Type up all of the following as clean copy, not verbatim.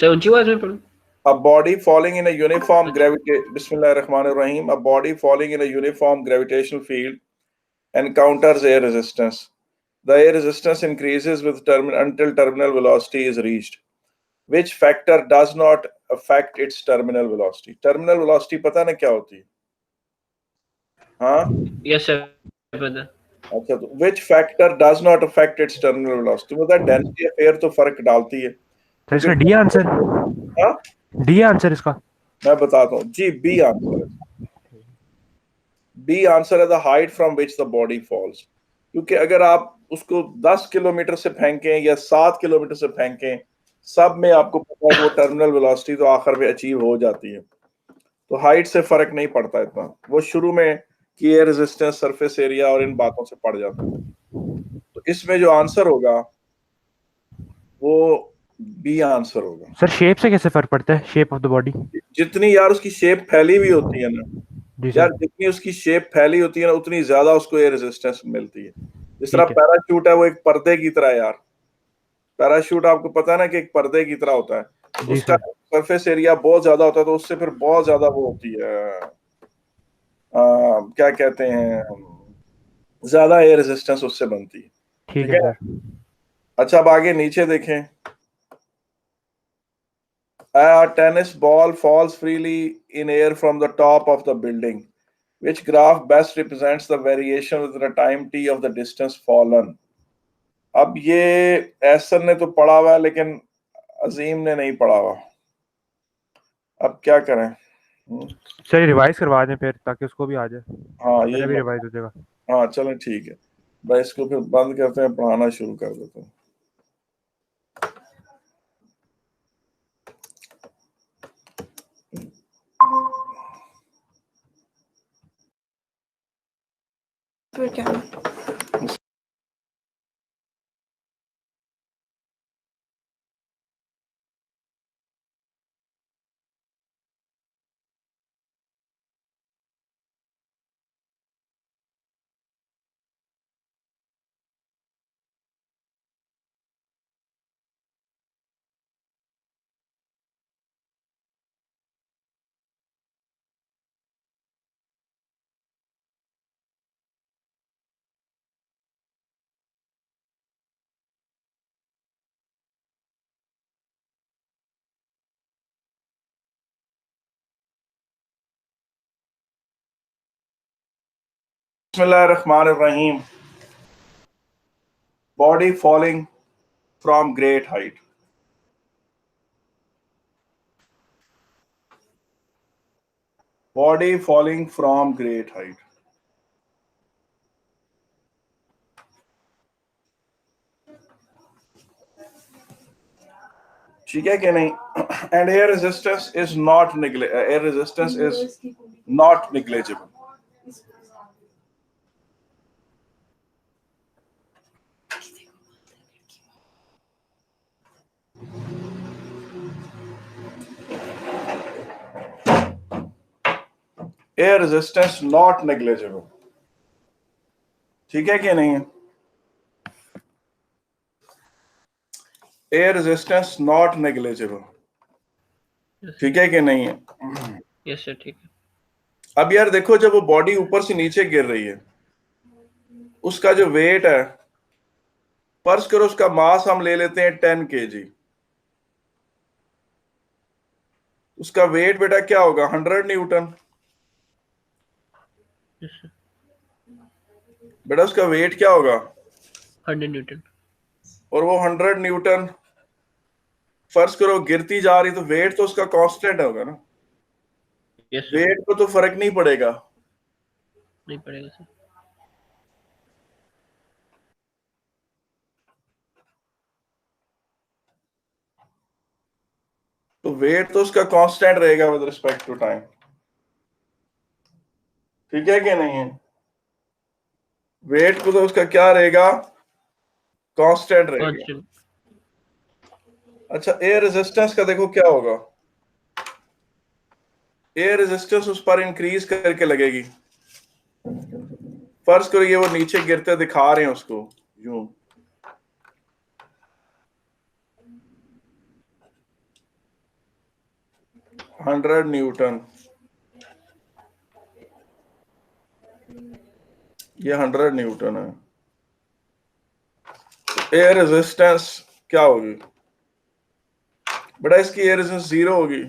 Sir ऊंची आवाज में पढ़ो। A body falling in a uniform Bismillahirrahmanirrahim. A body falling in a uniform gravitational field encounters air resistance. The air resistance increases with until terminal velocity is reached. Which factor does not affect its terminal velocity? Terminal velocity पता ना क्या होती है? हाँ? Yes sir पता। अच्छा, तो which factor does not affect its terminal velocity? मतलब डेंसिटी ऑफ एयर तो फर्क डालती है। तो इसका डी आंसर, हाँ? डी आंसर इसका मैं बताता हूँ जी, बी आंसर है। बी आंसर है the height from which the body false. क्योंकि अगर आप उसको 10 किलोमीटर से फेंकें या 7 किलोमीटर से फेंकें, सब में आपको पता है कि वो टर्मिनल वेलोसिटी तो आखिर में अचीव हो जाती है, तो हाइट से फर्क नहीं पड़ता इतना। वो शुरू में की एयर रेजिस्टेंस, सरफेस एरिया और इन बातों से पड़ जाता है। तो इसमें जो आंसर होगा वो बी आंसर होगा। सर शेप से कैसे फर्क पड़ता है, शेप ऑफ द बॉडी? जितनी यार उसकी शेप फैली हुई होती है ना जी यार, सर, जितनी उसकी शेप फैली होती है ना, उतनी ज्यादा उसको एयर रेजिस्टेंस मिलती है। जिस तरह ठीक है। पैराशूट है वो एक पर्दे की तरह है यार। पैराशूट आपको पता है ना कि एक पर्दे की तरह होता है, जी उसका सर, सरफेस एरिया बहुत ज्यादा होता है, तो उससे फिर बहुत ज्यादा वो होती है, क्या कहते हैं, ज्यादा एयर रेजिस्टेंस उससे बनती है। ठीक ठीक है है। सर। अच्छा, अब आगे नीचे देखें। A tennis ball falls freely in air from the top of the building. Which graph best represents the variation with the time t of the distance fallen? अब ये एसर ने तो पढ़ा हुआ है लेकिन अजीम ने नहीं पढ़ा हुआ। अब क्या करें? सर रिवाइज करवा दें फिर, ताकि उसको भी आ जाए। हाँ, मेरा ये भी रिवाइज हो जाएगा। हाँ चलें, ठीक है भाई, इसको फिर बंद करते हैं, पढ़ाना शुरू कर देते हैं। फिर क्या? Bismillahirrahmanirrahim. Body falling from great height. Body falling from great height. ठीक है कि नहीं? And air resistance is not negligible. Air resistance not negligible. ठीक है कि नहीं? Air resistance not negligible. ठीक है कि नहीं? यस सर ठीक है। अब यार देखो, जब वो बॉडी ऊपर से नीचे गिर रही है, उसका जो वेट है, फर्ज करो उसका मास हम ले लेते हैं 10 kg, उसका वेट बेटा क्या होगा? 100 न्यूटन। बेटा उसका वेट क्या होगा? 100 न्यूटन। और वो 100 न्यूटन फर्ज करो गिरती जा रही, तो वेट तो उसका कांस्टेंट होगा ना। Yes sir. वेट को तो फर्क नहीं पड़ेगा। नहीं पड़ेगा सर। तो वेट तो उसका कांस्टेंट रहेगा विद रिस्पेक्ट टू टाइम। ठीक है कि नहीं है? वेट को तो उसका क्या रहेगा? कांस्टेंट रहेगा। कांस्टेंट। अच्छा, एयर रेजिस्टेंस का देखो क्या होगा। एयर रेजिस्टेंस उस पर इंक्रीज करके लगेगी। फर्ज करो ये वो नीचे गिरते दिखा रहे हैं उसको यूं, 100 न्यूटन, ये 100 न्यूटन है। एयर रेजिस्टेंस क्या होगी बेटा? इसकी एयर रेजिस्टेंस 0 होगी,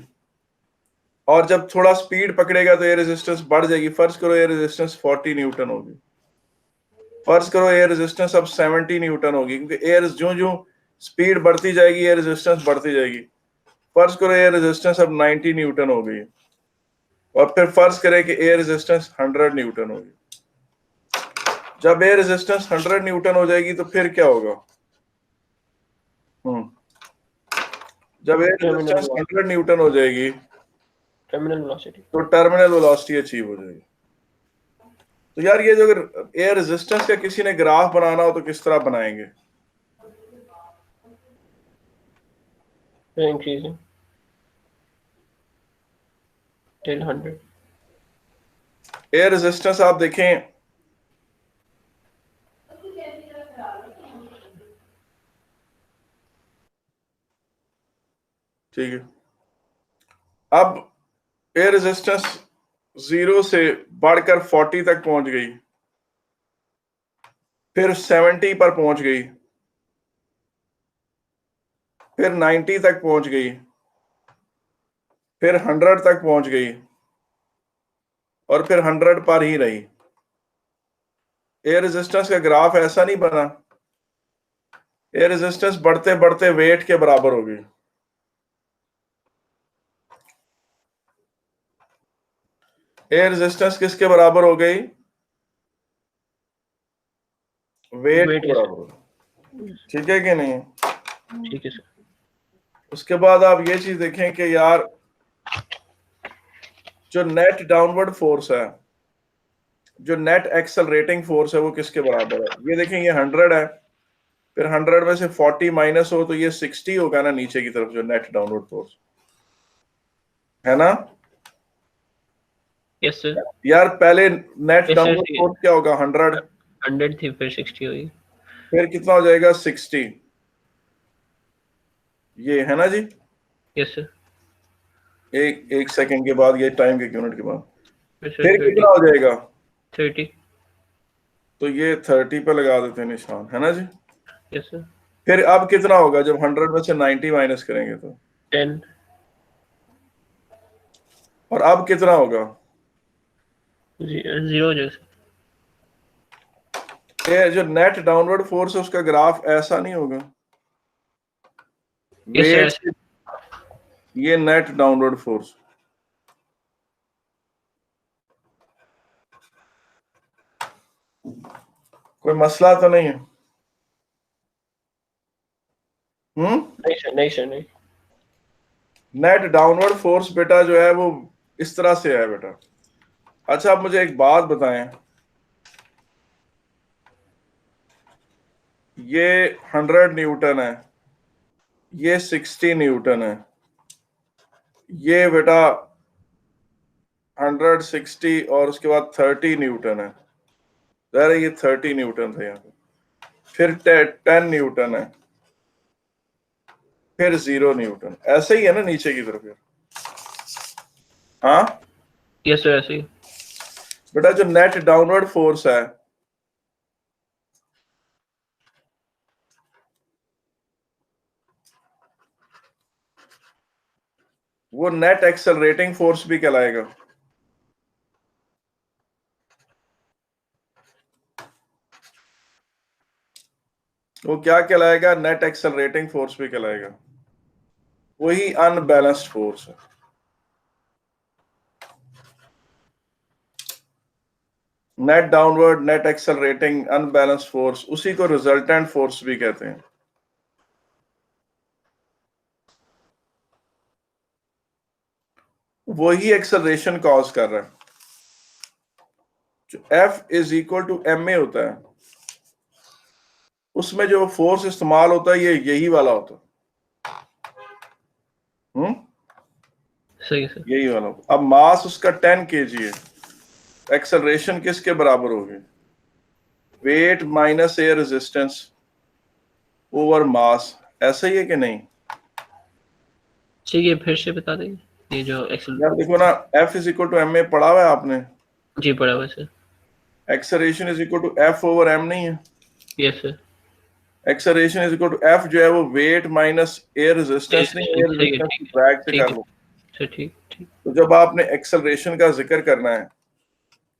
और जब थोड़ा स्पीड पकड़ेगा तो एयर रेजिस्टेंस बढ़ जाएगी। फर्ज करो एयर रेजिस्टेंस 40 न्यूटन होगी, फर्ज करो एयर रेजिस्टेंस अब 70 न्यूटन होगी, क्योंकि एयर जो जो स्पीड बढ़ती जाएगी एयर रेजिस्टेंस बढ़ती जाएगी। फर्ज करो एयर रेजिस्टेंस अब 90 न्यूटन हो गई, और फिर फर्ज करें कि एयर रेजिस्टेंस 100 न्यूटन होगी। जब एयर रेजिस्टेंस 100 न्यूटन हो जाएगी तो फिर क्या होगा? जब एयर रेजिस्टेंस 100 न्यूटन हो जाएगी टर्मिनल वेलोसिटी, तो टर्मिनल वेलोसिटी अचीव हो जाएगी। तो यार ये जो अगर एयर रेजिस्टेंस का किसी ने ग्राफ बनाना हो तो किस तरह बनाएंगे? Increasing till 100। एयर रेजिस्टेंस आप देखें, ठीक है, अब एयर रेजिस्टेंस 0 से बढ़कर 40 तक पहुंच गई, फिर 70 पर पहुंच गई, फिर 90 तक पहुंच गई, फिर 100 तक पहुंच गई, और फिर 100 पर ही रही। एयर रेजिस्टेंस का ग्राफ ऐसा नहीं बना। एयर रेजिस्टेंस बढ़ते बढ़ते वेट के बराबर हो गई। एयर रेजिस्टेंस किसके बराबर हो गई? वेट वेट के के बराबर हो गई। ठीक है कि नहीं? ठीक है सर। उसके बाद आप ये चीज देखें कि यार जो नेट डाउनवर्ड फोर्स है, जो नेट एक्सेलरेटिंग फोर्स है, वो किसके बराबर है? ये देखें, ये 100 है, फिर 100 में से 40 माइनस हो तो ये 60 होगा ना नीचे की तरफ, जो नेट डाउनवर्ड फोर्स है ना। Yes sir. यार पहले net Yes, downward sir. Force क्या होगा? 100, 100 थी फिर 60 हुई। फिर कितना हो जाएगा? 60। ये है ना जी। Yes sir. एक सेकंड के बाद, ये टाइम के यूनिट के बाद फिर 30। कितना हो जाएगा? 30। तो ये 30 पे लगा देते हैं निशान, है ना जी। Yes sir. फिर अब कितना होगा जब 100 में से 90 माइनस करेंगे तो? 10। और अब कितना होगा? 0 जो सर। ये जो नेट डाउनवर्ड फोर्स है उसका ग्राफ ऐसा नहीं होगा। Yes wait, sir. ये नेट डाउनवर्ड फोर्स, कोई मसला तो नहीं है? नहीं सर, नहीं सर, नहीं। नेट डाउनवर्ड फोर्स बेटा जो है वो इस तरह से है बेटा। अच्छा, आप मुझे एक बात बताएं, ये 100 न्यूटन है, ये 60 न्यूटन है, ये बेटा 100, 60 और उसके बाद 30 न्यूटन है। ज़ाहिर है ये 30 न्यूटन था यहाँ पे, फिर 10 न्यूटन है, फिर 0 न्यूटन। ऐसे ही है ना नीचे की तरफ यार? हाँ यस सर, ऐसे ही। बेटा जो नेट डाउनवर्ड फोर्स है, वो नेट एक्सेलरेटिंग फोर्स भी कहलाएगा। वो क्या कहलाएगा? नेट एक्सेलरेटिंग फोर्स भी कहलाएगा। वही अनबैलेंस्ड फोर्स है। Net downward, net accelerating, unbalanced force, उसी को रिजल्टेंट फोर्स भी कहते हैं। वही एक्सेलरेशन कॉज कर रहा है। जो F is equal to ma होता है, उसमें जो फोर्स इस्तेमाल होता है ये यही वाला होता है। सही है सर। यही वाला होता है। अब मास उसका 10 kg है, एक्सेलरेशन किसके बराबर होगी? Weight minus air resistance over mass. ऐसा ही है कि नहीं? ठीक है, फिर से बता देंगे ये जो एक्सेल यार देखो ना, F is equal to m a पढ़ा हुआ है आपने? जी पढ़ा हुआ sir. Acceleration is equal to F over m नहीं है? Yes sir. Acceleration is equal to F जो है वो वेट माइनस एयर रेजिस्टेंस नहीं, एयर सही है, रेजिस्टेंस ठीक ड्रैग से ठीक कर है लो। सर, ठीक ठीक। तो जब आपने एक्सेलरेशन का जिक्र करना है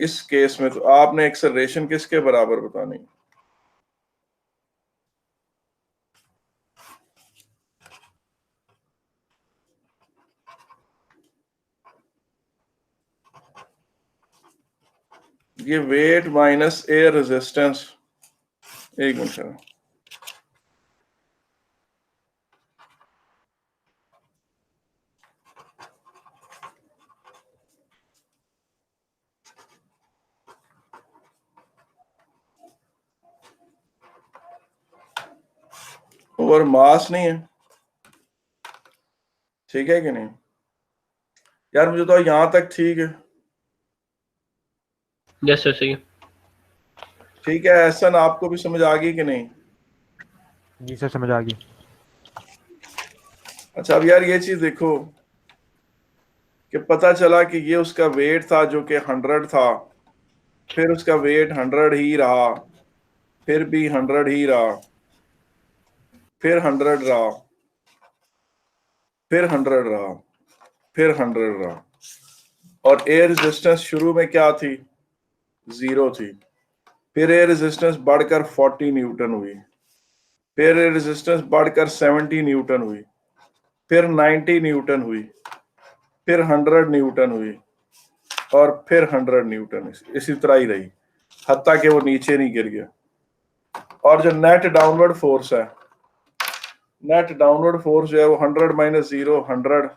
इस केस में, तो आपने एक्सेलरेशन किसके बराबर बतानी है? ये वेट माइनस एयर रेजिस्टेंस, एक मिनट सर, ओवर मास नहीं है, ठीक है कि नहीं? यार मुझे तो यहां तक ठीक है। यस सर, सही है। ठीक है एहसन, आपको भी समझ आ गई कि नहीं? जी सर समझ आ गई। अच्छा अब यार ये चीज देखो कि पता चला कि ये उसका वेट था जो कि 100 था, फिर उसका वेट 100 ही रहा, फिर भी 100 ही रहा, फिर 100 रहा, फिर 100 रहा, फिर 100 रहा, और एयर रेजिस्टेंस शुरू में क्या थी? 0 थी। फिर एयर रेजिस्टेंस बढ़कर 40 न्यूटन हुई, फिर एयर रेजिस्टेंस बढ़कर 70 न्यूटन हुई, फिर 90 न्यूटन हुई, फिर 100 न्यूटन हुई, और फिर 100 न्यूटन, इसी तरह ही रही हत्ता कि वो नीचे नहीं गिर गया। और जो नेट डाउनवर्ड फोर्स है, नेट डाउनवर्ड फोर्स जो है वो 100 माइनस 0 100,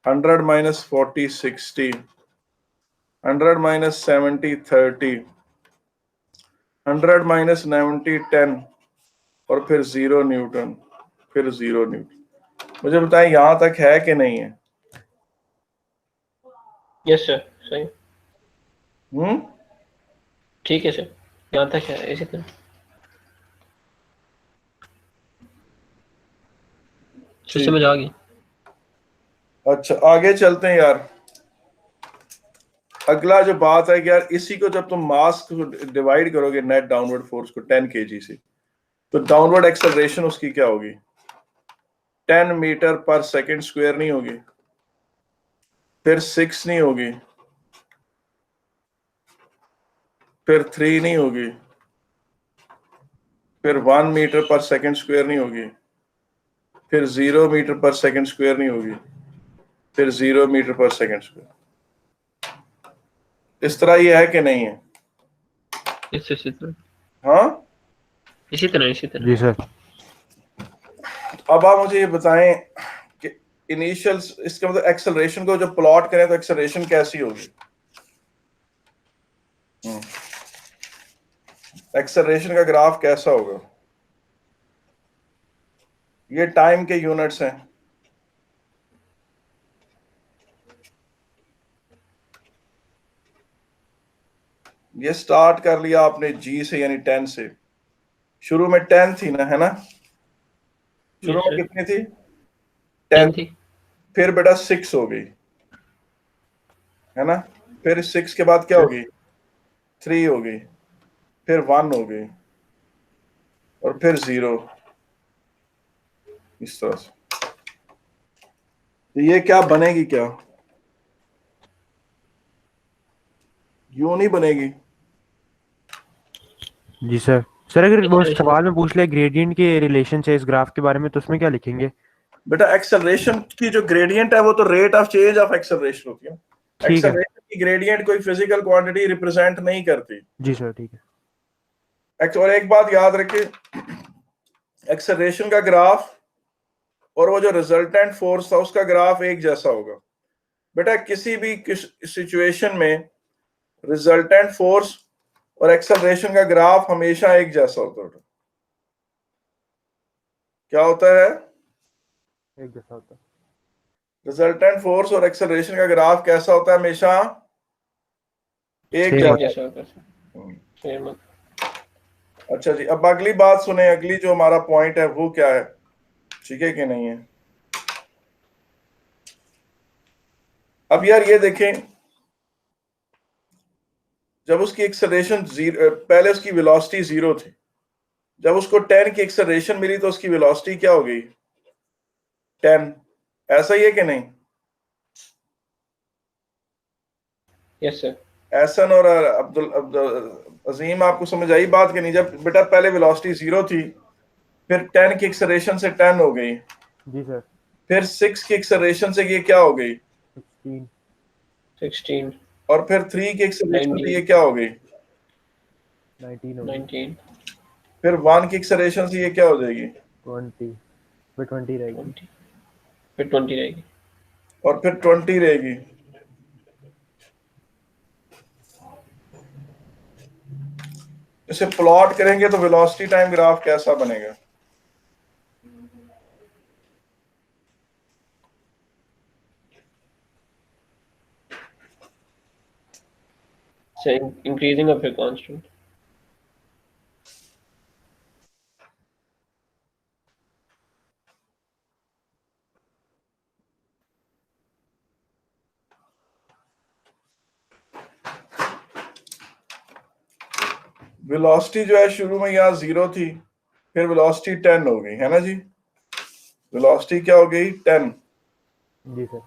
100 माइनस 40 60, 100 माइनस 70 30, 100 माइनस 90 10, और फिर 0 न्यूटन, फिर 0 न्यूटन। मुझे बताएं यहां तक है कि नहीं है? यस सर, सही। ठीक है सर, यहाँ तक है इसी तरह। सर समझ आ गई। अच्छा आगे चलते हैं यार। अगला जो बात है कि यार इसी को जब तुम मास को डिवाइड करोगे नेट डाउनवर्ड फोर्स को 10 kg से, तो डाउनवर्ड एक्सेलरेशन उसकी क्या होगी? 10 मीटर पर सेकंड स्क्वायर नहीं होगी, फिर 6 नहीं होगी, फिर 3 नहीं होगी, फिर 1 मीटर पर सेकंड स्क्वायर नहीं होगी, फिर 0 मीटर पर सेकंड स्क्वायर नहीं होगी, फिर 0 मीटर पर सेकंड स्क्वायर। इस तरह ये है कि नहीं है? इसी तरह, हाँ इसी तरह, इसी तरह। जी सर। अब आप मुझे ये बताएं कि इनिशियल, इसका मतलब एक्सेलरेशन को जब प्लॉट करें तो एक्सेलरेशन कैसी होगी? एक्सेलरेशन का ग्राफ कैसा होगा? ये टाइम के यूनिट्स हैं। ये स्टार्ट कर लिया आपने जी से, यानी 10 से। शुरू में 10 थी ना, है ना? शुरू में कितनी थी? 10 थी। फिर बेटा 6 हो गई, है ना? फिर 6 के बाद क्या होगी? 3 हो गई, फिर 1 हो गई, और फिर 0, इस तरह से। तो ये क्या बनेगी? क्या यूं नहीं बनेगी? जी सर। सर अगर वो सवाल में पूछ ले ग्रेडियंट के रिलेशन से इस ग्राफ के बारे में, तो उसमें क्या लिखेंगे? बेटा एक्सेलरेशन की जो ग्रेडियंट है वो तो rate of change of acceleration होती है। ठीक है। एक्सेलरेशन की ग्रेडियंट कोई फिजिकल क्वांटिटी रिप्रेजेंट नहीं करती। जी सर ठीक है। और एक बात याद रखिए, एक्सेलरेशन का ग्राफ और वो जो रिजल्टेंट फोर्स था उसका ग्राफ एक जैसा होगा। बेटा किसी भी सिचुएशन में रिजल्टेंट फोर्स और एक्सेलरेशन का ग्राफ हमेशा एक जैसा होता है। क्या होता है? एक जैसा होता है। रिजल्टेंट फोर्स और एक्सेलरेशन का ग्राफ कैसा होता है? हमेशा एक Same जैसा। होता है। अच्छा जी, अब अगली बात सुने। अगली जो हमारा पॉइंट है वो क्या है? ठीक है कि नहीं है? अब यार ये देखें, जब उसकी एक्सेलरेशन पहले उसकी वेलोसिटी 0 थी, जब उसको 10 की एक्सेलरेशन मिली तो उसकी वेलोसिटी क्या हो गई? 10। ऐसा ही है कि नहीं? Yes sir. एहसन और अजीम, आपको समझ आई बात कि नहीं? जब बेटा पहले वेलोसिटी 0 थी, फिर 10 की एक्सेलरेशन से 10 हो गई, जी सर। फिर 6 की एक्सेलरेशन से ये क्या हो गई? 16 16 और फिर 3 की एक्सेलरेशन से ये 19 क्या हो गई? 19 हो गई। 19 फिर 1 की एक्सेलरेशन से ये क्या हो जाएगी? 20 फिर 20 रहेगी। 20 फिर 20 रहेगी। और फिर 20 रहेगी। इसे प्लॉट करेंगे तो वेलोसिटी टाइम ग्राफ कैसा बनेगा? सर इंक्रीजिंग और फिर कांस्टेंट। वेलोसिटी जो है शुरू में यहाँ 0 थी, फिर वेलोसिटी 10 हो गई, है ना जी? वेलोसिटी क्या हो गई? 10। जी सर।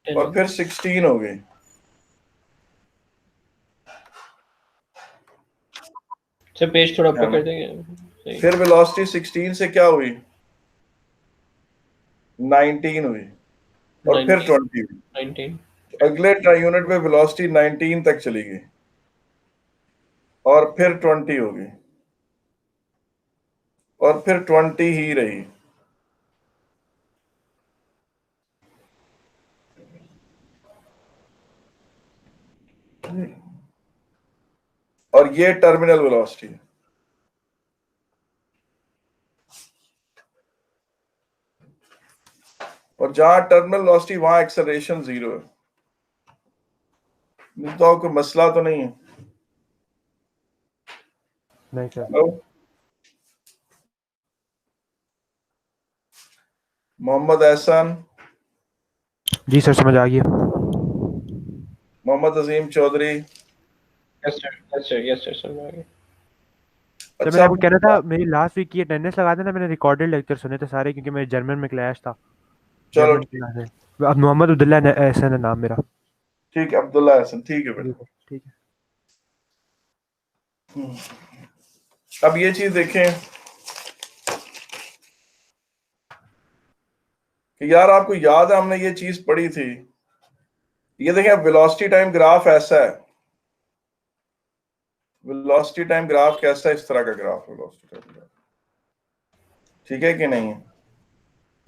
10 और फिर 16 हो गई। सर पेज थोड़ा है ऊपर ना? कर देंगे? सही। फिर वेलोसिटी 16 से क्या हुई? 19 हुई। और फिर 19 20 हुई। 19 अगले यूनिट में वेलोसिटी 19 तक चली गई, और फिर 20 हो गई, और फिर 20 ही रही। और ये टर्मिनल वेलोसिटी है। और जहां टर्मिनल वेलोसिटी वहां एक्सेलरेशन 0 है। तो कोई मसला तो नहीं है? नहीं सर। हेलो मोहम्मद एहसन, जी सर समझ आ गया। Mohammad Azim Chaudhary. Yes sir yes sir yes sir समझ आ गया। सर मैंने अच्छा, आपको कह रहा था मेरी लास्ट वीक की अटेंडेंस लगा देना, मैंने रिकॉर्डेड लेक्चर सुने थे सारे क्योंकि मेरे जर्मन में क्लैश था। चलो जर्मन ठीक। क्लास है। अब मोहम्मद अब्दुल्ला एहसन है नाम मेरा। ठीक है अब्दुल्ला एहसन, ठीक है जी बेटा। सर ठीक है। अब ये चीज देखें कि यार आपको याद है हमने ये चीज पढ़ी थी। ये देखें वेलोसिटी टाइम ग्राफ ऐसा है। वेलोसिटी टाइम ग्राफ कैसा है? इस तरह का ग्राफ वेलोसिटी टाइम ग्राफ, ठीक है कि नहीं? ये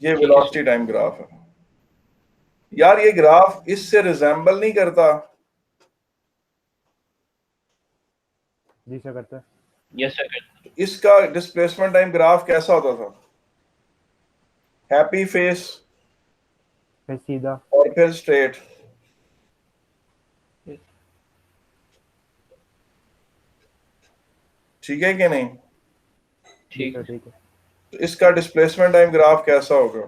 ठीक है सर। वेलोसिटी टाइम ग्राफ है। यार ये ग्राफ इससे रिजेंबल नहीं करता? जी सर करता है। यस सर इसका डिस्प्लेसमेंट टाइम ग्राफ कैसा होता था? हैप्पी फेस फिर सीधा। और फिर स्ट्रेट। ठीक है कि नहीं? जी ठीक सर है। ठीक है। तो इसका डिस्प्लेसमेंट टाइम ग्राफ कैसा होगा?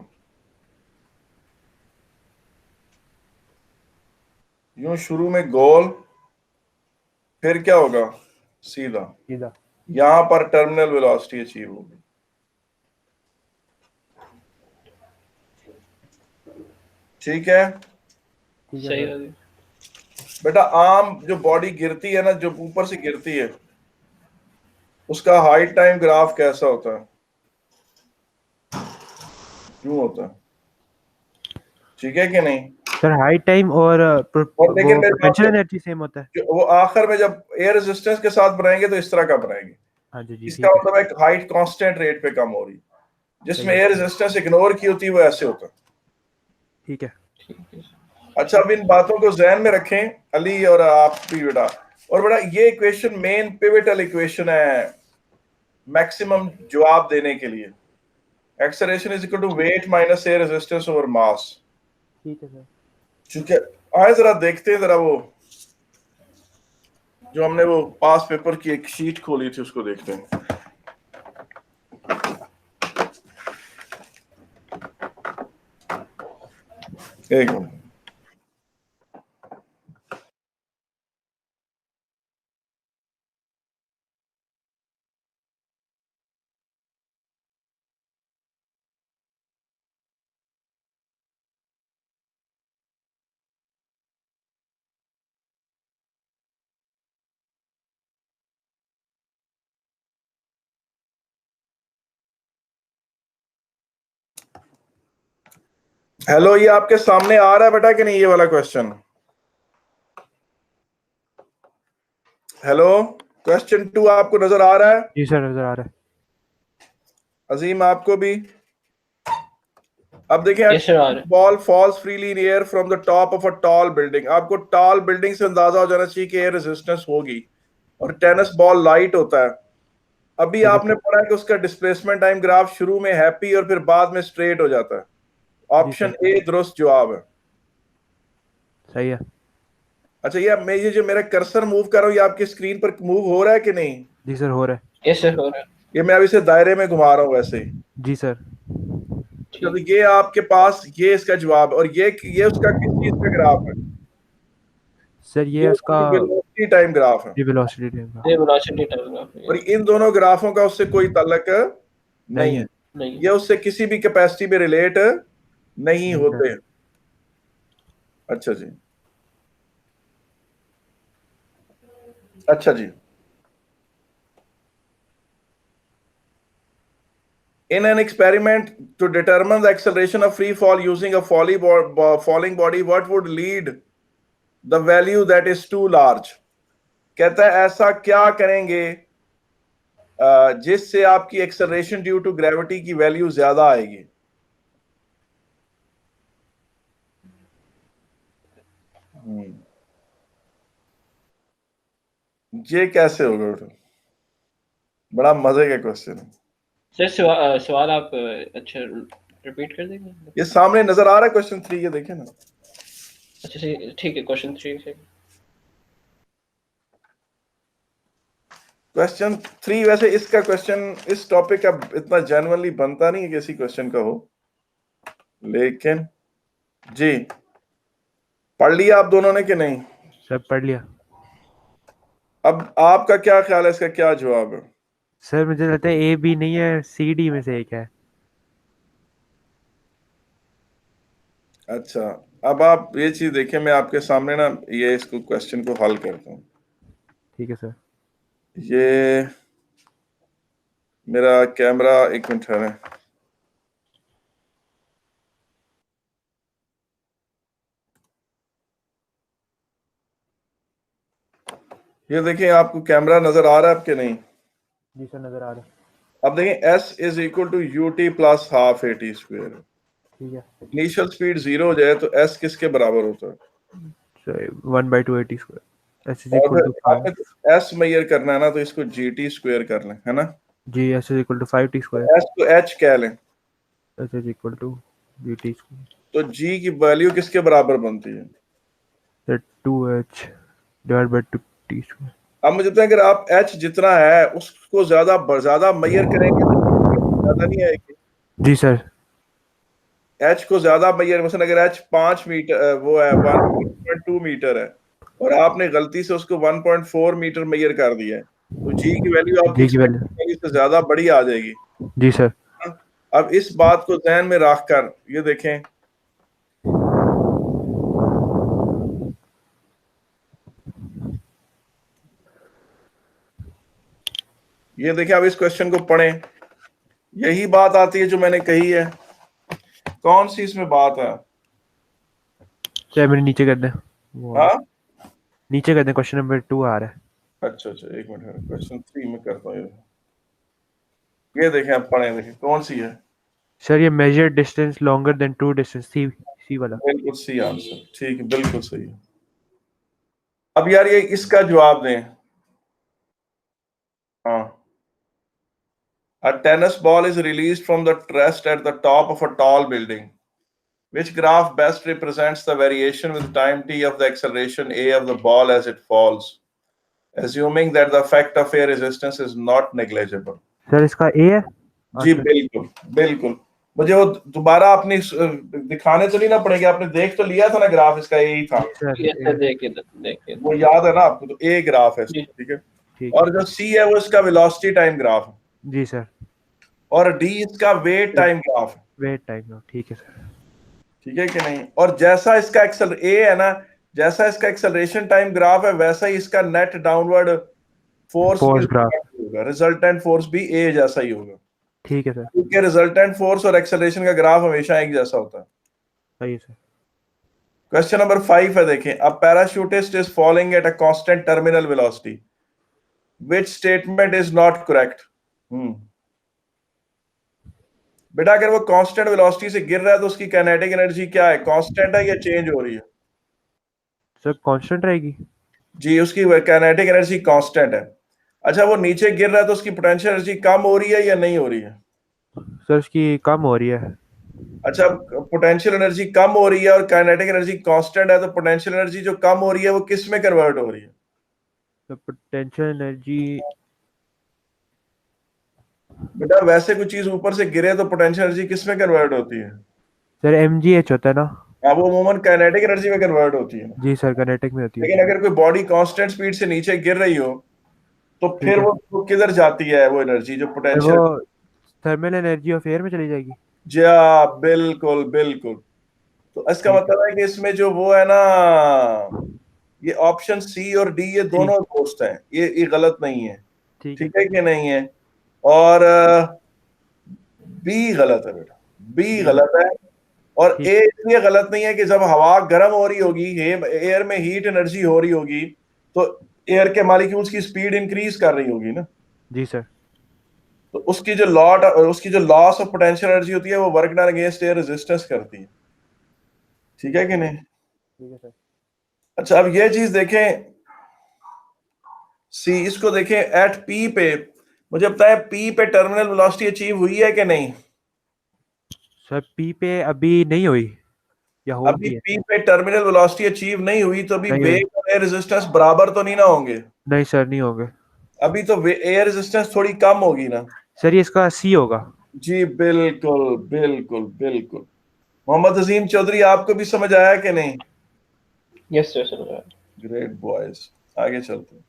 यूं शुरू में गोल, फिर क्या होगा? सीधा। सीधा। यहां पर टर्मिनल वेलोसिटी अचीव होगी। ठीक है ठीक है सही सर। है। बेटा, आम जो बॉडी गिरती है ना, जो ऊपर से गिरती है, उसका हाइट टाइम ग्राफ कैसा होता है? यूं होता है। ठीक है कि नहीं? सर हाइट टाइम और और लेकिन वो मेरी बात पोटेंशियल सुन, एनर्जी सेम होता है। वो आखिर में जब एयर रेजिस्टेंस के साथ बनाएंगे तो इस तरह का बनाएंगे। हाँ जी जी इसका ठीक है। मतलब एक हाइट कांस्टेंट रेट पे कम हो रही है। सही जिसमें है। एयर रेजिस्टेंस इग्नोर की होती है वो ऐसे होता है। ठीक है। ठीक है सर। अच्छा, अब इन बातों को जहन में रखें अली और आप भी बेटा। और बेटा ये इक्वेशन मेन पिवटल इक्वेशन है मैक्सिमम जवाब देने के लिए। Acceleration is equal to weight minus air resistance over mass. ठीक है सर। ठीक है, आए जरा देखते हैं जरा वो जो हमने वो पास पेपर की एक शीट खोली थी उसको देखते हैं। एक मिनट। हेलो, ये आपके सामने आ रहा है बेटा कि नहीं ये वाला क्वेश्चन? हेलो, क्वेश्चन 2 आपको नजर आ रहा है? जी सर नजर आ रहा है। अजीम आपको भी? अब देखिए, Yes, sir, आ रहा है। Ball falls freely in air from the top of a tall building. आपको टॉल बिल्डिंग से अंदाजा हो जाना चाहिए कि एयर रेजिस्टेंस होगी, और टेनिस बॉल लाइट होता है। अभी ठीक है आपने सर। पढ़ा है कि उसका डिस्प्लेसमेंट टाइम ग्राफ शुरू में हैप्पी और फिर बाद में स्ट्रेट हो जाता है। जी ऑप्शन सर ए दुरुस्त जवाब है। सही है। अच्छा, ये जो मेरा कर्सर मूव कर रहा हूँ, ये आपकी स्क्रीन पर मूव हो रहा है कि नहीं? जी सर हो रहा है। Yes, sir, हो रहा है। ये मैं अभी इसे दायरे में घुमा रहा हूँ वैसे ही। जी सर। अच्छा, तो ठीक। ये आपके पास ये इसका जवाब है, और ये उसका किस चीज का ग्राफ है? सर ये ये उसका वेलोसिटी टाइम ग्राफ है। जी वेलोसिटी टाइम का ये वेलोसिटी टाइम ग्राफ है। और इन दोनों ग्राफों का उससे कोई ताल्लुक नहीं नहीं। है। नहीं। ये उससे किसी भी कैपेसिटी में रिलेट नहीं नहीं सर। होते। अच्छा जी, अच्छा जी। In an experiment to determine the acceleration of free fall using a falling body, what would lead the value that is too large? कहता है ऐसा क्या करेंगे जिससे आपकी एक्सेलरेशन ड्यू टू ग्रेविटी की वैल्यू ज्यादा आएगी? ये कैसे होगा बेटा? बड़ा मजे का क्वेश्चन है। सर सवाल आप अच्छा रिपीट कर देंगे? ये सामने नजर आ रहा है क्वेश्चन 3, ये देखें ना। अच्छा ठीक है, क्वेश्चन 3 से। क्वेश्चन 3 वैसे इसका क्वेश्चन इस टॉपिक का इतना जेन्युइनली बनता नहीं है कि इसी क्वेश्चन का हो, लेकिन जी पढ़ लिया आप दोनों ने कि नहीं? सर पढ़ लिया। अब आपका क्या ख्याल है, इसका क्या जवाब है? सर मुझे लगता है ए बी नहीं है, सी डी में से एक है। अच्छा, अब आप ये चीज देखें, मैं आपके सामने ना ये इसको क्वेश्चन को हल करता हूँ। ठीक है सर। ये मेरा कैमरा, एक मिनट है। ये देखिए, आपको कैमरा नजर आ रहा है आपके नहीं? जी सर नजर आ रहा है। अब देखें, S is equal to u t plus half a t square. ठीक है इनिशियल स्पीड 0 हो जाए तो S किसके बराबर होता है? सर 1/2 स्क्वायर एस इज और इक्वल टू फिर आपने S मेजर करना है ना, तो इसको जी टी स्क्वेयर कर लें, है ना? जी s is equal to 5t square S को H कह लें, s is equal to g t square तो G की वैल्यू किसके बराबर बनती है? Sir 2h divide by 2t square. अब मुझे बताएं, अगर आप H जितना है उसको ज्यादा मेजर करेंगे तो ज्यादा नहीं आएगी। जी सर। H को ज्यादा मेजर, मसलन अगर H 5 मीटर वो है 1.2 मीटर है, और आपने गलती से उसको 1.4 मीटर मेजर कर दिया है, तो G की वैल्यू आपकी जी की वैल्यू एक्सपेक्टेड वैल्यू से ज्यादा बड़ी आ जाएगी। जी सर। अब इस बात को ध्यान में रखकर ये देखें, ये देखें, अब इस क्वेश्चन को पढ़ें। यही बात आती है जो मैंने कही है। कौन सी इसमें बात है? सर मेरे नीचे कर दें वो हाँ, नीचे कर दें, क्वेश्चन नंबर 2 आ रहा है। अच्छा अच्छा, एक मिनट है, क्वेश्चन 3 में करता हूँ। ये देखें, आप पढ़ें, देखें कौन सी है। सर ये major distance longer than true distance, C वाला। बिल्कुल सी आंसर, ठीक है, बिल्कुल सही है। अब यार ये इसका जवाब दें। हाँ, a tennis ball is released from the rest at the top of a tall building. Which graph best represents the variation with time t of the acceleration a of the ball as it falls, assuming that the effect of air resistance is not negligible? Sir इसका ए है जी answer. बिल्कुल बिल्कुल। मुझे वो दोबारा अपनी दिखाने तो नहीं ना पड़ेगा, आपने देख तो लिया था ना ग्राफ, इसका यही था। जी सर ये सर देखिए वो याद है ना आपको? तो ए ग्राफ है इसका, जी ठीक है। ठीक और जो सी है वो इसका वेलोसिटी टाइम ग्राफ है, जी सर। और डी इसका वेट टाइम ग्राफ है, वेट टाइम ठीक है सर। ठीक है कि नहीं? और जैसा इसका एक्सल ए है ना, जैसा इसका एक्सेलरेशन टाइम ग्राफ है, वैसा ही इसका नेट डाउनवर्ड फोर्स भी फोर्स ग्राफ होगा, रिजल्टेंट फोर्स भी ए जैसा ही होगा, ठीक है सर। क्योंकि रिजल्टेंट फोर्स और एक्सेलरेशन का ग्राफ हमेशा एक जैसा होता है। सही है सर। क्वेश्चन नंबर 5 है, देखें, a parachutist is falling at a constant terminal velocity, which statement is not correct? बेटा अगर वो कांस्टेंट वेलोसिटी से गिर रहा है तो उसकी काइनेटिक एनर्जी क्या है, कांस्टेंट है या चेंज हो रही है? सर कांस्टेंट रहेगी। जी, उसकी काइनेटिक एनर्जी कांस्टेंट है। अच्छा, वो नीचे गिर रहा है तो उसकी पोटेंशियल एनर्जी कम हो रही है या नहीं हो रही है? सर उसकी कम हो रही है। अच्छा, पोटेंशियल एनर्जी कम हो रही है और काइनेटिक एनर्जी कांस्टेंट है, तो पोटेंशियल एनर्जी जो कम हो रही है वो किस में कन्वर्ट हो रही है? Sir potential energy. बेटा वैसे कोई चीज ऊपर से गिरे तो पोटेंशियल एनर्जी किस में कन्वर्ट होती है? सर mgh होता है ना। हाँ, वो अमूमन काइनेटिक एनर्जी में कन्वर्ट होती है। जी सर काइनेटिक में होती है। लेकिन अगर कोई बॉडी कांस्टेंट स्पीड से नीचे गिर रही हो तो ठीक फिर है वो किधर जाती है, वो एनर्जी जो सर, वो potential? Thermal energy of air में चली जाएगी। जी हाँ, बिल्कुल बिल्कुल। तो इसका ठीक है। मतलब है कि इसमें जो वो है ना, ये ऑप्शन सी और डी ये जी दोनों दोस्त हैं, ये गलत नहीं है। ठीक है ठीक है सर। कि नहीं है? और बी गलत है बेटा, बी जी गलत है। और ठीक। ए इसलिए गलत नहीं है कि जब हवा गर्म हो रही होगी, एयर में हीट एनर्जी हो रही होगी, तो एयर के मॉलिक्यूल्स की स्पीड इंक्रीज कर रही होगी ना, जी सर। तो उसकी जो लॉस ऑफ पोटेंशियल एनर्जी होती है वो work done against air resistance करती है। ठीक है कि नहीं? ठीक है सर। अच्छा, अब ये चीज देखें, सी, इसको देखें, एट पी पे मुझे बताएं, पी पे टर्मिनल वेलोसिटी अचीव हुई है कि नहीं? सर पी पे अभी नहीं हुई या हो अभी गई है? पी पे टर्मिनल वेलोसिटी अचीव नहीं हुई, तो अभी नहीं हुई। वेग और एयर रेजिस्टेंस बराबर तो नहीं ना होंगे? नहीं सर नहीं होंगे। अभी तो एयर रेजिस्टेंस थोड़ी कम होगी ना? सर ये इसका सी होगा। जी बिल्कुल बिल्कुल बिल्कुल। मोहम्मद अजीम चौधरी, आपको भी समझ आया कि नहीं? यस सर, समझ आया। ग्रेट बॉयज, आगे चलते हैं।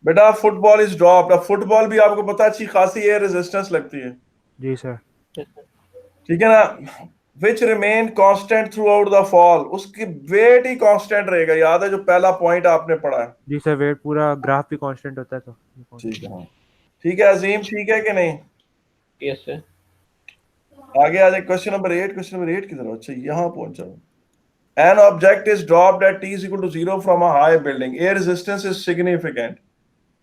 बेटा फुटबॉल इज ड्रॉप्ड, अब फुटबॉल भी आपको पता अच्छी खासी एयर रेजिस्टेंस लगती है। जी सर। ठीक है ना? Which remain constant through out the fall, उसकी वेट ही कांस्टेंट रहेगा, याद है जो पहला पॉइंट आपने पढ़ा है? जी सर वेट पूरा ग्राफ भी कांस्टेंट होता है तो ठीक है, हाँ। ठीक है अजीम, ठीक है कि नहीं? Yes sir. आगे आ जाए, क्वेश्चन नंबर 8। क्वेश्चन नंबर 8 की तरफ, अच्छा यहाँ पहुंचा। An object is dropped at t is equal to 0 from a high building. Air resistance is significant.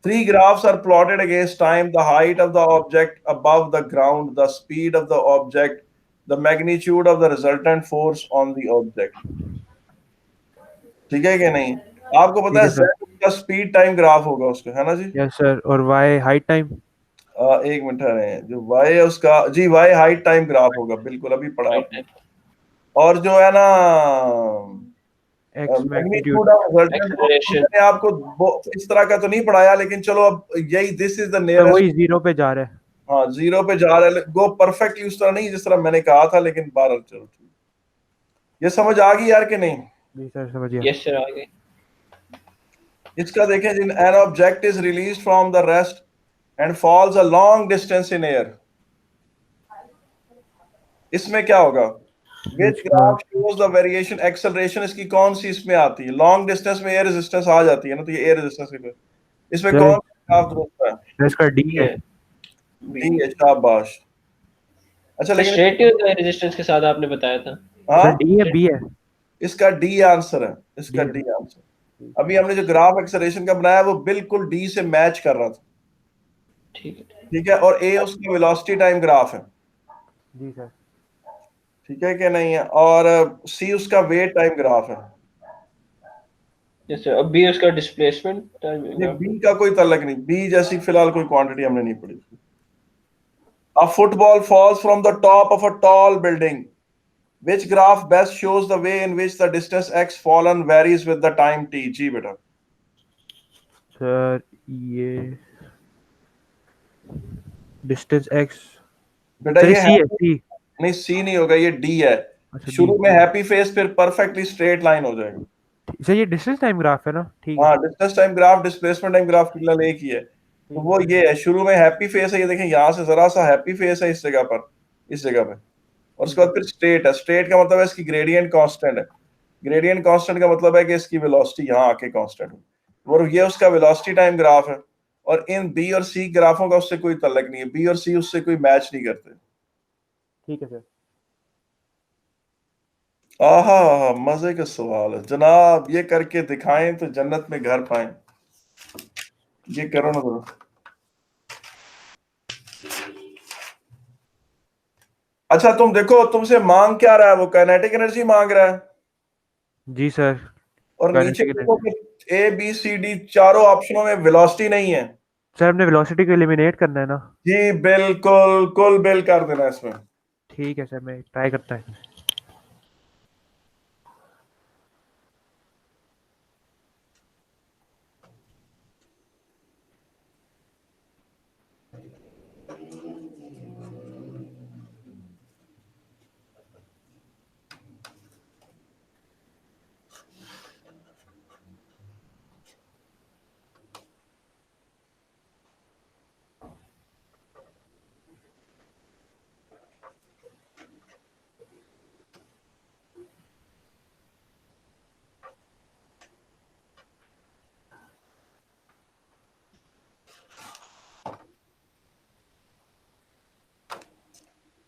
Three graphs are plotted against time: the height of the object above the ground, the speed of the object, the magnitude of the resultant force on the object. ठीक है कि नहीं? आपको पता ठीक है है sir. z का स्पीड टाइम ग्राफ होगा उसका, है ना जी? यस सर और वाई हाइट टाइम। एक मिनट रहे, जो y है उसका, जी y हाइट टाइम ग्राफ होगा, बिल्कुल अभी पढ़ा राइट आपने। टाइम। और जो है ना, x magnitude. Magnitude of resultant, acceleration. मैंने आपको इस तरह का तो नहीं पढ़ाया, लेकिन चलो अब यही, this is the sir nearest. वही जीरो पे जा रहा है। हाँ, जीरो पे जा रहा है, गो परफेक्टली उस तरह नहीं जिस तरह मैंने कहा था, लेकिन 12, चलो ठीक। ये समझ आ गई यार कि नहीं? जी सर समझ गया। यस सर, आगे। इसका देखें, जिन an object is release from the rest and falls a long distance in air, इसमें क्या होगा? Which graph shows the variation acceleration, इसकी कौन सी इसमें आती है? लॉन्ग डिस्टेंस में एयर रेजिस्टेंस आ जाती है ना, तो ये एयर रेजिस्टेंस की इसमें सर कौन सा ग्राफ दुरुस्त है? इसका डी है। डी है, शाबाश। अच्छा सर लेकिन स्ट्रेट रेजिस्टेंस के साथ आपने बताया था। सर हाँ, डी है बी है। इसका डी आंसर है, इसका डी डी आंसर। अभी हमने जो ग्राफ एक्सेलरेशन का बनाया वो बिल्कुल डी से मैच कर रहा था। ठीक है। ठीक है, और ए उसकी वेलोसिटी टाइम ग्राफ है। जी सर। ठीक है कि नहीं है? और सी उसका वेट टाइम ग्राफ है। यस सर, अब बी उसका डिस्प्लेसमेंट टाइम ये ग्राफ। बी का कोई तल्लक नहीं, बी जैसी फिलहाल कोई क्वांटिटी हमने नहीं पढ़ी। A football falls from the top of a tall building. Which graph best shows the way in which the distance x fallen varies with the time t? जी बेटा। सर ये डिस्टेंस एक्स। बेटा sir ये ये सी है सी। नहीं, सी नहीं होगा, ये डी है। अच्छा डी। शुरू में हैप्पी फेस, फिर परफेक्टली स्ट्रेट लाइन हो जाएगा। सर ये डिस्टेंस टाइम ग्राफ है ना। ठीक है। हाँ, distance time graph, displacement time graph फिलहाल एक ही है। तो वो ये है, शुरू में हैप्पी फेस है, ये देखें यहाँ से जरा सा हैप्पी फेस है इस जगह पर, इस जगह पे, और उसके बाद फिर स्ट्रेट है। स्ट्रेट का मतलब है इसकी ग्रेडियंट कांस्टेंट है। ग्रेडियंट कांस्टेंट का मतलब है कि इसकी वेलोसिटी यहाँ आके कांस्टेंट हो, और ये उसका वेलोसिटी टाइम ग्राफ है। और इन बी और सी ग्राफों का उससे कोई तल्लक नहीं है, बी और सी उससे कोई मैच नहीं करते। ठीक है सर। आहा आहा, मजे का सवाल है जनाब, ये करके दिखाएं तो जन्नत में घर पाएं। ये करो ना जरा। अच्छा तुम देखो, तुमसे मांग क्या रहा है, वो काइनेटिक एनर्जी मांग रहा है, जी सर। और नीचे काइनेटिक देखो एनर्जी। कि ए बी सी डी चारों ऑप्शनों में वेलोसिटी नहीं है। सर हमने वेलोसिटी को एलिमिनेट करना है ना। जी बिल्कुल, कुल बिल कर देना इसमें। ठीक है सर, मैं ट्राई करता है।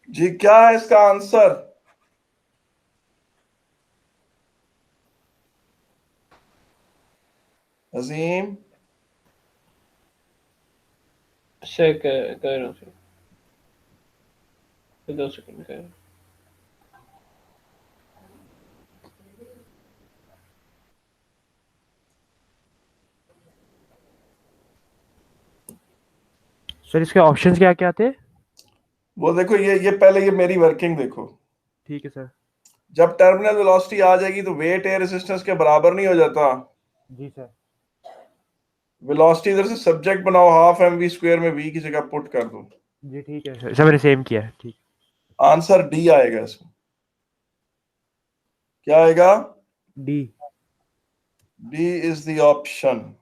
जी क्या है इसका आंसर? अजीम। चेक कर रहा हूँ सर, 2 सेकंड कर। सर इसके ऑप्शंस क्या क्या थे? वो देखो, ये पहले ये मेरी वर्किंग देखो। ठीक है सर। जब टर्मिनल वेलोसिटी आ जाएगी तो वेट एयर रेजिस्टेंस के बराबर नहीं हो जाता। जी सर। वेलोसिटी इधर से सब्जेक्ट बनाओ, हाफ एम वी स्क्वायर में वी की जगह पुट कर दो। जी ठीक है सर, सर मैंने सेम किया है। ठीक। आंसर डी आएगा इसमें। क्या आएगा? D. D is the option.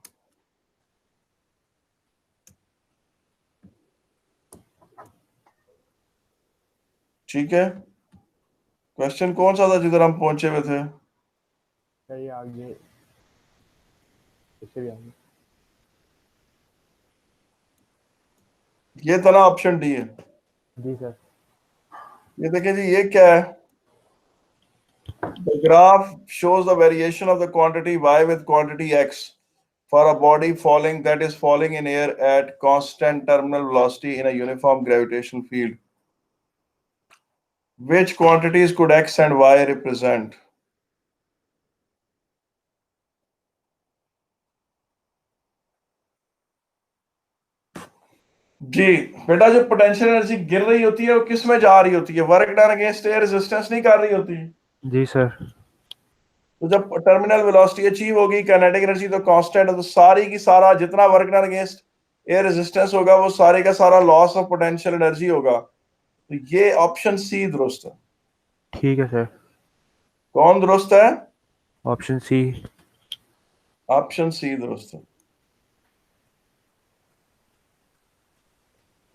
ठीक है। क्वेश्चन कौन सा था जिधर हम पहुंचे हुए थे? सर ये आगे, इससे भी आगे। ये था ना, ऑप्शन डी है। जी सर। ये देखिए जी, ये क्या है? The graph shows the variation of the quantity y with quantity x for a body falling, that is falling in air at constant terminal velocity in a uniform gravitational field. Which quantities could x and y represent? जी बेटा, जो potential energy गिर रही होती है वो किस में जा रही होती है? Work done against air resistance नहीं कर रही होती। जी सर। तो जब टर्मिनल वेलोसिटी अचीव होगी, काइनेटिक एनर्जी तो कांस्टेंट है, तो सारी की सारा जितना work done against air resistance होगा वो सारे का सारा लॉस ऑफ पोटेंशियल एनर्जी होगा। तो ये ऑप्शन सी दुरुस्त है। ठीक है सर। कौन दुरुस्त है? Option C. ऑप्शन सी दुरुस्त है।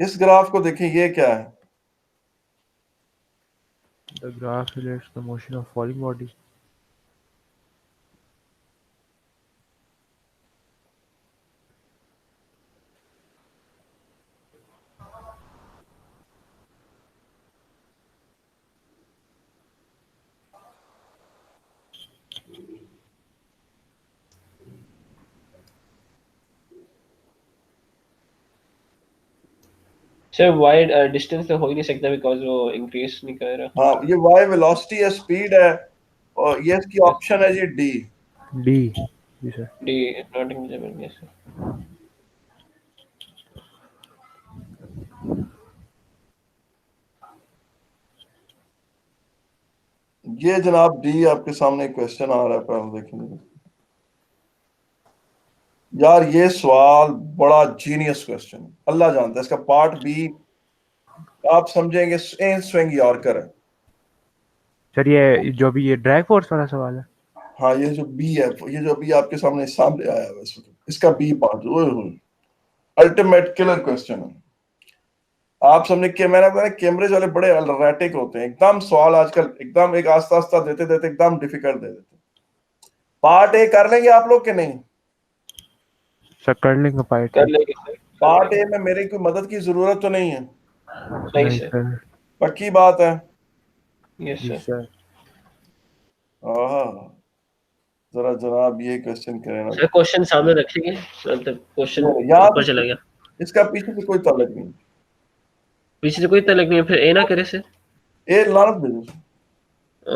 इस ग्राफ को देखिए, ये क्या है? The graph relates the motion of falling body. Sir wide distance तो हो ही नहीं सकता बिकॉज वो इंक्रीज नहीं कर रहा। हाँ, ये वाई वेलोसिटी है, स्पीड है, और ये इसकी ऑप्शन है जी डी। डी। जी sir. D not increasable, yes sir. ये जनाब डी आपके सामने क्वेश्चन आ रहा है, पहले देखेंगे। यार ये सवाल बड़ा जीनियस क्वेश्चन, अल्लाह जानता है। इसका पार्ट बी आप समझेंगे, स्विंग यॉर्कर है। सर ये जो भी ये ड्रैग फोर्स वाला सवाल है। हाँ, ये जो बी है, ये जो अभी आपके सामने आया है इस वक्त, इसका B part ultimate killer question है। आप समझे कि मैंने बताया, कैम्ब्रिज वाले बड़े अलरेटिक होते हैं एकदम, सवाल आजकल एकदम एक आस्ता आस्ता देते देते एकदम डिफिकल्ट दे देते। पार्ट ए कर लेंगे आप लोग कि नहीं? सर कर लेंगे पार्ट कर ए। लेंगे सर, पार्ट ए में मेरी कोई मदद की जरूरत तो नहीं है? नहीं नहीं सर। सर। पक्की बात है? यस जी सर। सर। जरा जनाब ये क्वेश्चन करें ना। सर क्वेश्चन सामने रखेंगे, मतलब क्वेश्चन याद ऊपर चला गया, इसका पीछे से कोई ताल्लुक नहीं। पीछे से कोई तलक नहीं है, फिर ए ना करे सर। ए लानत भेजो,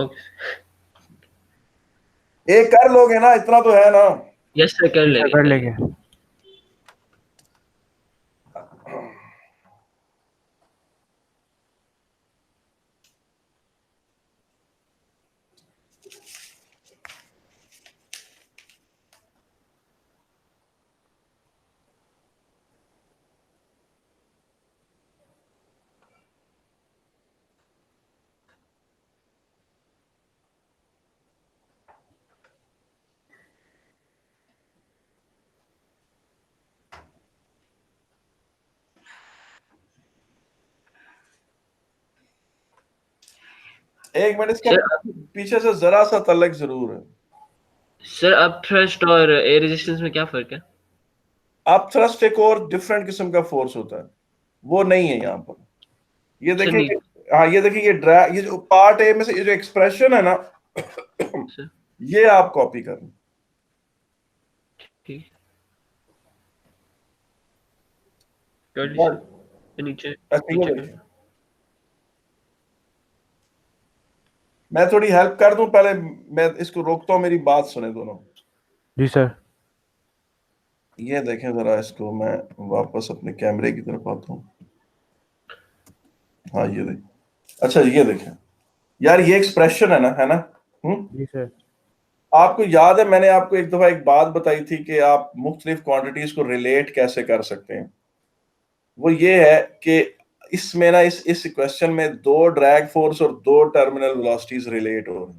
ओके ए कर लोगे ना, इतना तो है ना। यस सर, कर जी सर लेंगे कर कर लेंगे। लेंगे। एक मिनट, इसका सर पीछे से जरा सा तल्लक जरूर है। सर अब थ्रस्ट और एयर रेजिस्टेंस में क्या फर्क है? अब थ्रस्ट एक और डिफरेंट किस्म का फोर्स होता है, वो नहीं है यहाँ पर। ये सर देखिए नहीं हाँ ये देखिए, ये जो पार्ट ए में से ये जो एक्सप्रेशन है ना, सर, ये आप कॉपी करना। ठीक कर लीजिए सर। नीचे अच्छा ये नीचे कर। देखिए, मैं थोड़ी हेल्प कर दूं पहले, मैं इसको रोकता हूँ, मेरी बात सुने दोनों। जी सर। ये देखें जरा, इसको मैं वापस अपने कैमरे की तरफ आता हूँ। हाँ ये देखें, अच्छा ये देखें यार, ये एक्सप्रेशन है ना, है ना। जी सर। आपको याद है मैंने आपको एक दफा एक बात बताई थी कि आप मुख्तलिफ क्वांटिटीज को रिलेट कैसे कर सकते हैं। वो ये है कि इसमें ना, इस क्वेश्चन में दो ड्रैग फोर्स और दो टर्मिनल वेलोसिटीज रिलेट हो रही,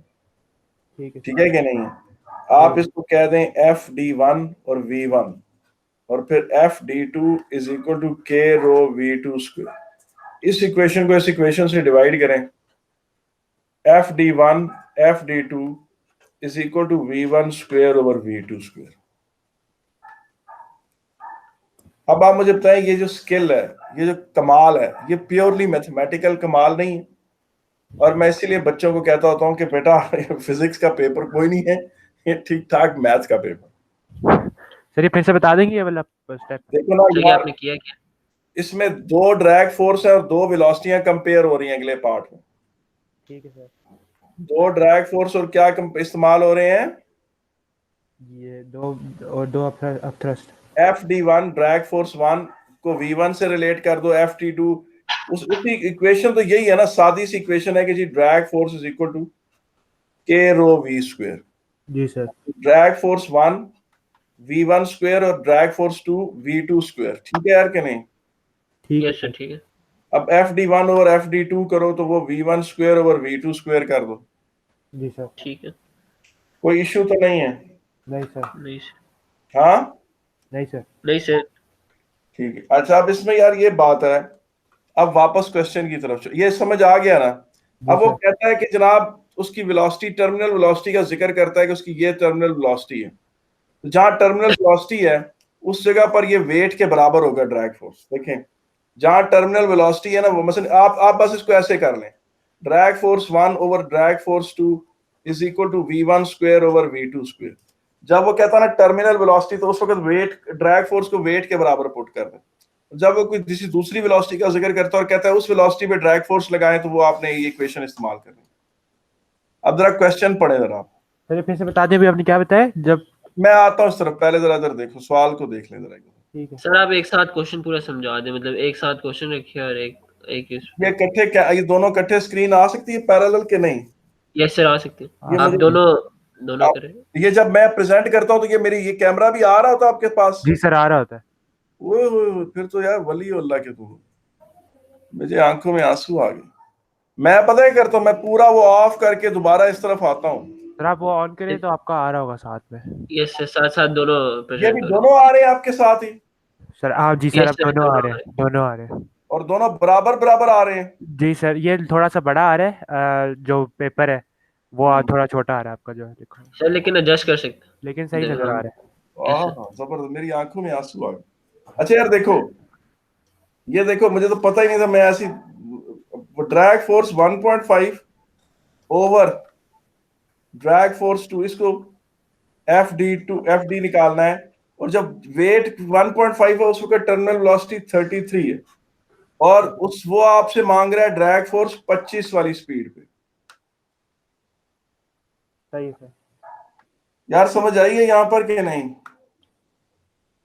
ठीक है ठीक है कि नहीं। आप इसको कह दें Fd1 और V1, और फिर Fd2 is equal to K rho V2 square. इस इक्वेशन को इस इक्वेशन से डिवाइड करें, Fd1 Fd2 is equal to V1 square over V2 square. अब आप मुझे बताएं, ये जो स्किल है, ये जो कमाल है, ये प्योरली मैथमेटिकल कमाल नहीं है। और मैं इसीलिए बच्चों को कहता होता हूँ कि बेटा फिजिक्स का पेपर कोई नहीं है, ये ठीक ठाक मैथ्स का पेपर। सर ये फिर से बता देंगे ये वाला स्टेप? देखो ना सर ये यार, आपने किया क्या? इसमें दो ड्रैग फोर्स है और दो वेलोसिटियां कंपेयर हो रही हैं अगले पार्ट में। ठीक है सर। दो ड्रैग फोर्स और क्या इस्तेमाल हो रहे हैं, ये दो और दो अपथ्रस्ट। Fd1 ड्रैग फोर्स 1 को V1 से रिलेट कर दो, Fd2 उसी इक्वेशन तो यही है ना, सादी सी इक्वेशन है कि जी drag force is equal to K rho V square. जी sir. Drag force 1 V1 square और ड्रैग फोर्स 2 V2 स्क्वायर, ठीक है यार कि नहीं। ठीक है यस सर सर। ठीक है। अब Fd1 ओवर Fd2 करो तो वो V1 square over V2 square कर दो। जी सर। ठीक है। कोई इश्यू तो नहीं है। नहीं सर। नहीं सर। हाँ नहीं सर। नहीं सर। ठीक है। अच्छा अब इसमें यार ये बात है, अब वापस क्वेश्चन की तरफ ये समझ आ गया ना। अब वो सर। कहता है कि जनाब उसकी वेलोसिटी, टर्मिनल वेलोसिटी का जिक्र करता है कि उसकी ये टर्मिनल वेलोसिटी है, तो जहां टर्मिनल वेलोसिटी है उस जगह पर ये वेट के बराबर होगा ड्रैग फोर्स। देखें जहां टर्मिनल वेलोसिटी है ना, वो मसलन आप बस इसको ऐसे कर लें, drag force 1 over drag force 2 is equal to V1 square over V2 square. जब वो कहता है ना टर्मिनल वेलोसिटी, तो उस वक्त वेट, ड्रैग फोर्स को वेट के बराबर पुट कर दें। जब वो कोई किसी दूसरी वेलोसिटी का जिक्र करता है और कहता है उस वेलोसिटी पे ड्रैग फोर्स लगाएं, तो वो आपने ये इक्वेशन इस्तेमाल करनी। अब जरा क्वेश्चन पढ़े जरा आप। सर ये फिर से बता दें, अभी आपने क्या बताया जब? मैं आता हूँ इस तरफ, पहले जरा इधर देखो, सवाल को देख लें जरा। ठीक है। सर आप एक साथ क्वेश्चन पूरा समझा दें, मतलब एक साथ क्वेश्चन रखिए और एक एक इस ये इकट्ठे क्या, ये दोनों इकट्ठे स्क्रीन आ सकती है पैरेलल के नहीं? यस सर आ सकते ये हैं। आप मुझे दोनों दोनों आप, करें। ये जब मैं प्रेजेंट करता हूँ तो ये मेरी ये कैमरा भी आ रहा होता है आपके पास? जी सर आ रहा होता है। ओए फिर तो यार वली अल्लाह के तुम, मुझे आंखों में आंसू आ गए। मैं पता है करता हूँ, मैं पूरा वो ऑफ करके दोबारा इस तरफ आता हूँ। सर आप वो ऑन करें तो आपका आ रहा होगा साथ में। यस सर साथ साथ दोनों ये प्रेजेंट भी हो रहे दोनों आ रहे हैं आपके साथ ही, सर। आप जी हैं। सर, यस अब सर दोनों आ दोनों रहे आ हैं, रहे दोनों आ रहे हैं। और दोनों बराबर बराबर आ रहे हैं। जी सर, ये थोड़ा सा बड़ा आ रहा है, जो पेपर है वो थोड़ा छोटा आ रहा है आपका जो लिखा है, हैं। सर लेकिन एडजस्ट कर सकते लेकिन सही नजर आ हम। रहा है। Yes sir. जबरदस्त, मेरी आंखों में आंसू आ गए। अच्छा यार देखो, ये देखो मुझे तो पता ही नहीं था, मैं ऐसी drag force 1.5 over drag force 2, इसको FD निकालना है, और जब वेट 1.5 है उस वक्त टर्मिनल वेलोसिटी 33 है, और वो आपसे मांग रहा है ड्रैग फोर्स 25 वाली स्पीड पे। सही है सर। यार समझ आई है यहाँ पर कि नहीं?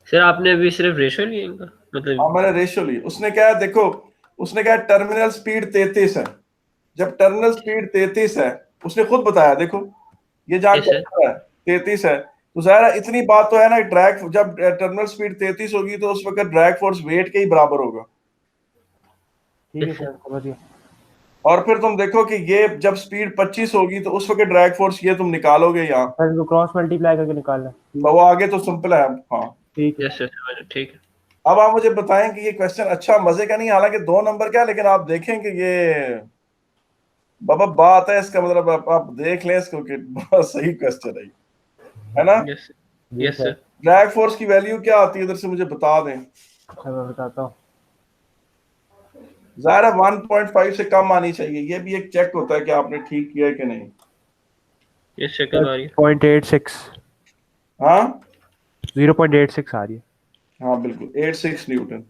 सर आपने अभी सिर्फ रेशो लिए इनका हाँ, मतलब? मैंने रेशियो ली। उसने क्या है, देखो, उसने क्या है, टर्मिनल स्पीड 33 है। जब टर्मिनल स्पीड 33 है, उसने खुद बताया, देखो ये जान Yes, sir. है 33 है, तो जाहिर है इतनी बात तो है ना, ड्रैग जब टर्मिनल स्पीड 33 होगी तो उस वक्त ड्रैग फोर्स वेट के ही बराबर होगा। ठीक है Yes, sir. सर, समझ गया। और फिर तुम देखो कि ये जब स्पीड 25 होगी तो उस वक्त ड्रैग फोर्स ये तुम निकालोगे यहाँ, सर इनको क्रॉस मल्टीप्लाई करके निकालना है। वो आगे तो सिंपल है। हाँ, ठीक है। Yes, sir, समझ ठीक है। अब आप मुझे बताएं कि ये क्वेश्चन अच्छा मजे का नहीं, हालांकि 2 नंबर का, लेकिन आप देखें कि ये बाबा बात है, इसका मतलब आप देख लें इसको कि बहुत सही क्वेश्चन है ना? Yes, sir. जी Yes, sir. sir. Drag force की वैल्यू क्या आती है, इधर से मुझे बता दें। सर मैं बताता हूँ। ज़ाहिर है 1.5 से कम आनी चाहिए, ये भी एक चेक होता है कि आपने ठीक किया है कि नहीं। Yes, sir, कब आ रही है? 0.86 हाँ 0.86 आ रही है। हाँ बिल्कुल, 86 न्यूटन।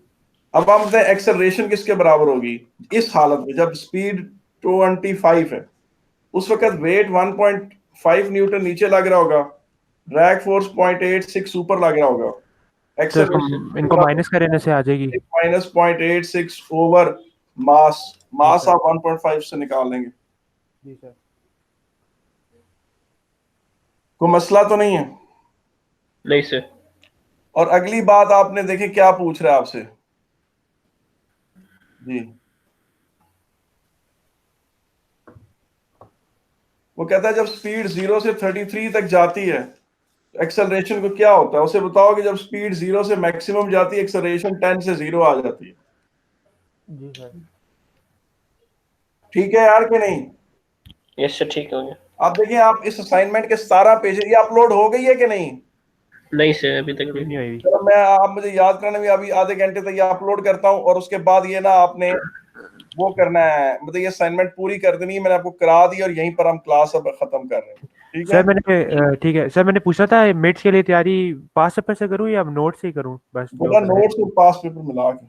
अब हम बताते हैं एक्सेलरेशन किसके बराबर होगी इस हालत में, जब स्पीड 25 है, उस वक्त वेट 1.5 न्यूटन नीचे लग रहा होगा, ड्रैग फोर्स 0.86 ऊपर लग रहा होगा, तो इसको एक्सेलरेशन इनको माइनस करने से आ जाएगी। माइनस 0.86 ओवर मास। मास सर। आप 1.5 से निकाल लेंगे। जी सर। कोई मसला तो नहीं है? नहीं सर। और अगली बात आपने देखी क्या पूछ रहा है आपसे जी, वो कहता है जब स्पीड 0 से 33 तक जाती है एक्सेलरेशन को क्या होता है, उसे बताओ कि जब स्पीड 0 से मैक्सिमम जाती है एक्सेलरेशन 10 से 0 आ जाती है। जी सर। ठीक है यार कि नहीं? यस सर, ठीक हो गया। आप देखिए, आप इस असाइनमेंट के 17 पेज ये अपलोड हो गई है कि नहीं? नहीं सर, अभी तक अभी नहीं। नहीं हुई। चलो मैं, आप मुझे याद करने में अभी आधे घंटे तक ये अपलोड करता हूँ, और उसके बाद ये ना आपने वो करना है, मतलब ये असाइनमेंट पूरी कर देनी है, मैंने आपको करा दी, और यहीं पर हम क्लास अब खत्म कर रहे हैं। ठीक है? सर मैंने ठीक है सर, मैंने पूछा था मिड्स के लिए तैयारी पास पेपर से करूँ या नोट से ही करूँ बस जो बेटा नोट्स और पास पेपर मिला के।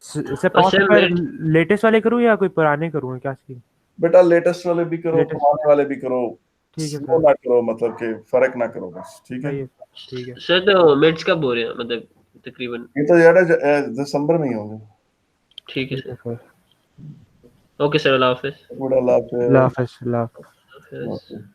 सर और पास सर पेपर मेरे लेटेस्ट वाले करूँ या कोई पुराने करूँ, क्या सीन? बेटा लेटेस्ट वाले भी करो, लेटेस्ट। पुराने वाले भी करो, ठीक है वो सर। ना करो, मतलब कि फर्क ना करो बस। ठीक है? सही है सर, ठीक है। सर तो मिड्स कब हो रहे हैं मतलब तकरीबन? ये तो यार दिसंबर में ही होंगे। ठीक है ठीक है सर। सर। ओके सर, अल्लाह हाफिज। गुड, अल्लाह अल्लाह हाफिज़। हाफ़िज़, अल्लाह हाफ़िज़। हाफिज।